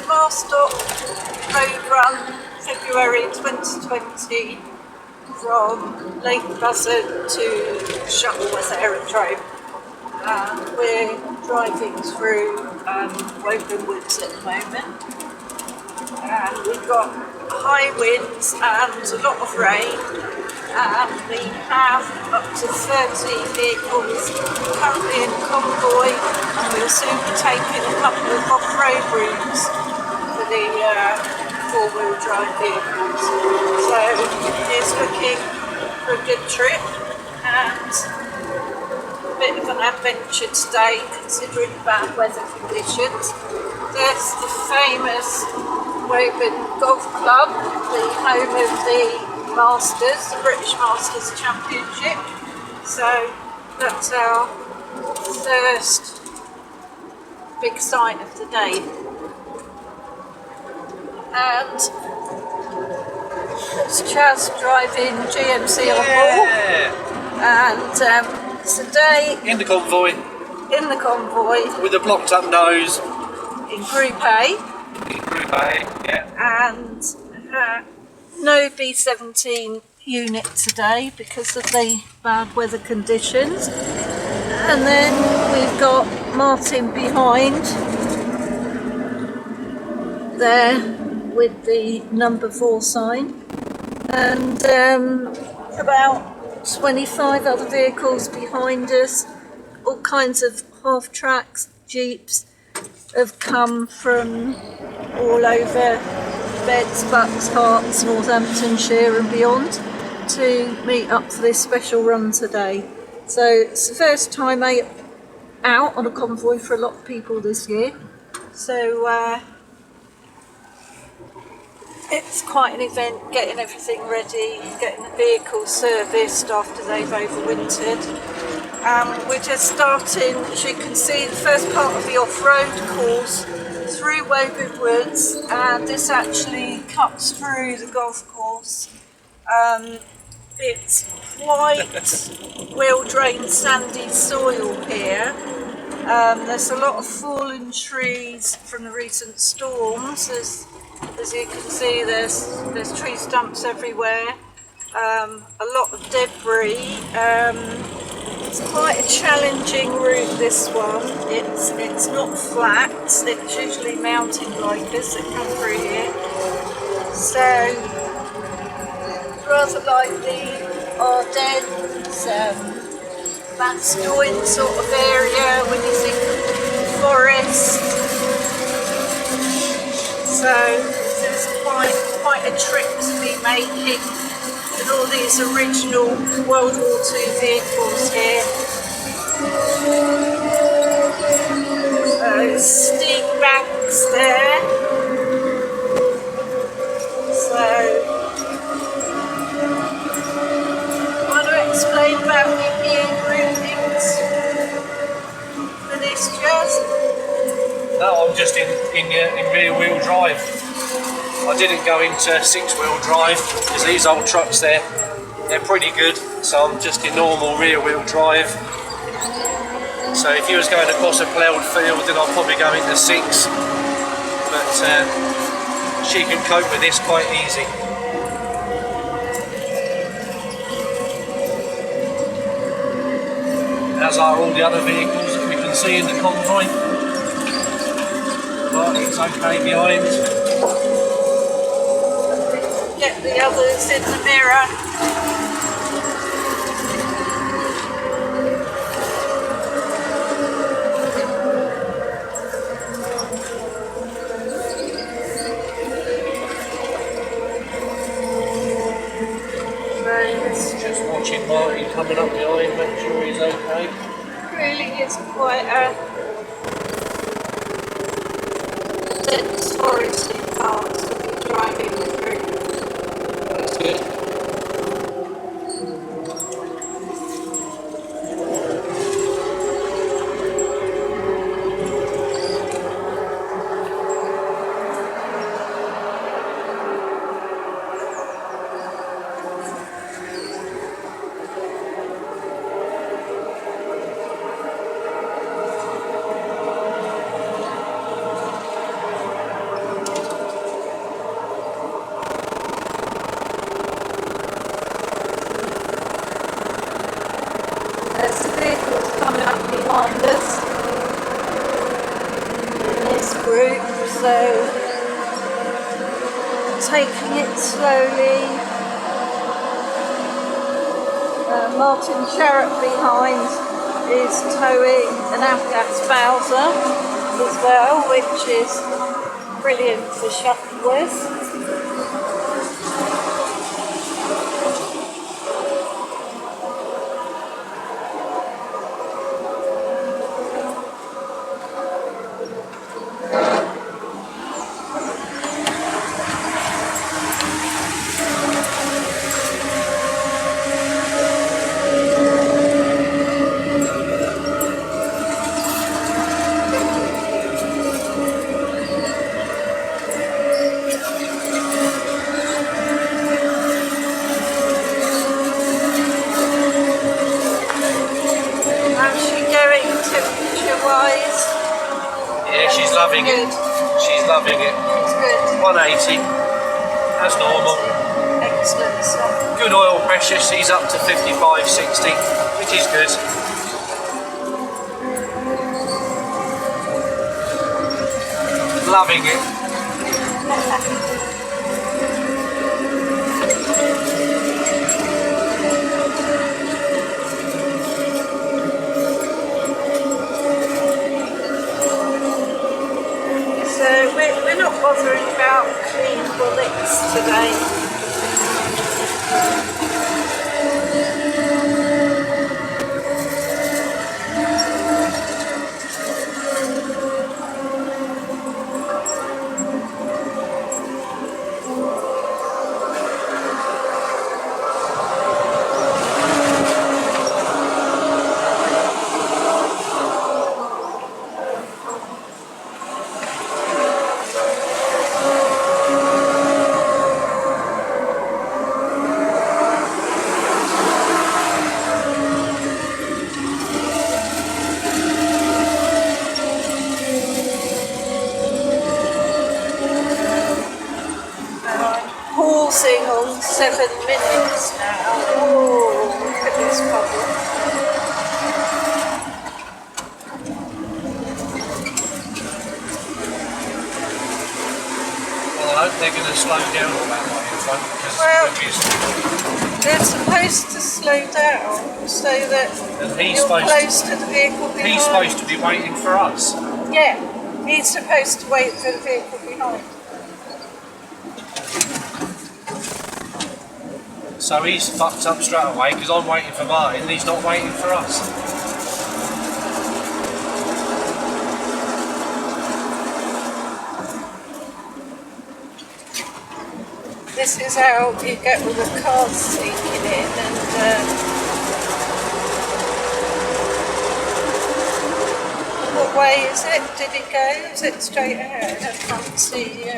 Marstock road run, February 2020, from Lake Buzzard to Shuttleworth Aerodrome. We're driving through Woburn Woods at the moment, and we've got high winds and a lot of rain. We have up to 30 vehicles currently in Convoy, and we'll soon be taking a couple of off-road routes for the four-wheel drive vehicles. So it's looking for a good trip and a bit of an adventure today considering bad weather conditions. There's the famous Woburn Golf Club, the home of the Masters, the British Masters Championship. So that's our first big sight of the day. And it's Chaz driving GMC Oddball. And today in the Convoy. In the Convoy. With a blocked up nose. In Group A. In Group A, yeah. And no B17 unit today because of the bad weather conditions. And then we've got Martin behind there with the number 4 sign, and about 25 other vehicles behind us. All kinds of half-tracks, jeeps have come from all over Beds, Bucks, Herts, Northamptonshire and beyond to meet up for this special run today. So it's the first time out on a convoy for a lot of people this year. So it's quite an event, getting everything ready, getting the vehicles serviced after they've overwintered. We're just starting, as you can see, the first part of the off-road course through Woburn Woods, and this actually cuts through the golf course. It's quite well-drained sandy soil here. There's a lot of fallen trees from the recent storms. As you can see, there's tree stumps everywhere. A lot of debris. It's quite a challenging route, this one. It's not flat, it's usually mountain bikers that come through here. So, rather like the Ardennes, Bastogne sort of area when you think of forest. So, it's quite a trip to be making. With all these original World War II vehicles here. So steep banks there. So want to explain about the gear groupings for this, Jazz? No, I'm just in rear wheel drive. I didn't go into 6-wheel drive because these old trucks they're pretty good, so I'm just in normal rear wheel drive. So if you was going across a ploughed field, then I'll probably go into 6, but she can cope with this quite easy. As are all the other vehicles that we can see in the Convoy. But it's okay behind. Get the others in the mirror. Just watching Martin coming up behind, make sure he's okay. Really is quite a dense forested path to be driving through. That's good. So taking it slowly. Martin Sherritt behind is towing an Avgas Bowser as well, which is brilliant for Shuttleworth. Yeah, she's loving it. She's loving it. It's good. 180, as normal. Excellent stuff. Good oil pressure, she's up to 55, 60, which is good. Loving it. We're not bothering about clean bullets today. Pausing on 7 minutes now. Oh, look at this bubble. Well, I hope they're going to slow down all that way in front because they're supposed to slow down so that you're close to the vehicle behind. He's supposed to be waiting for us. Yeah, he's supposed to wait for the vehicle behind. So he's fucked up straight away because I'm waiting for Martin and he's not waiting for us. This is how you get all the cars sneaking in, and what way is it? Did it go? Is it straight ahead? I can't see.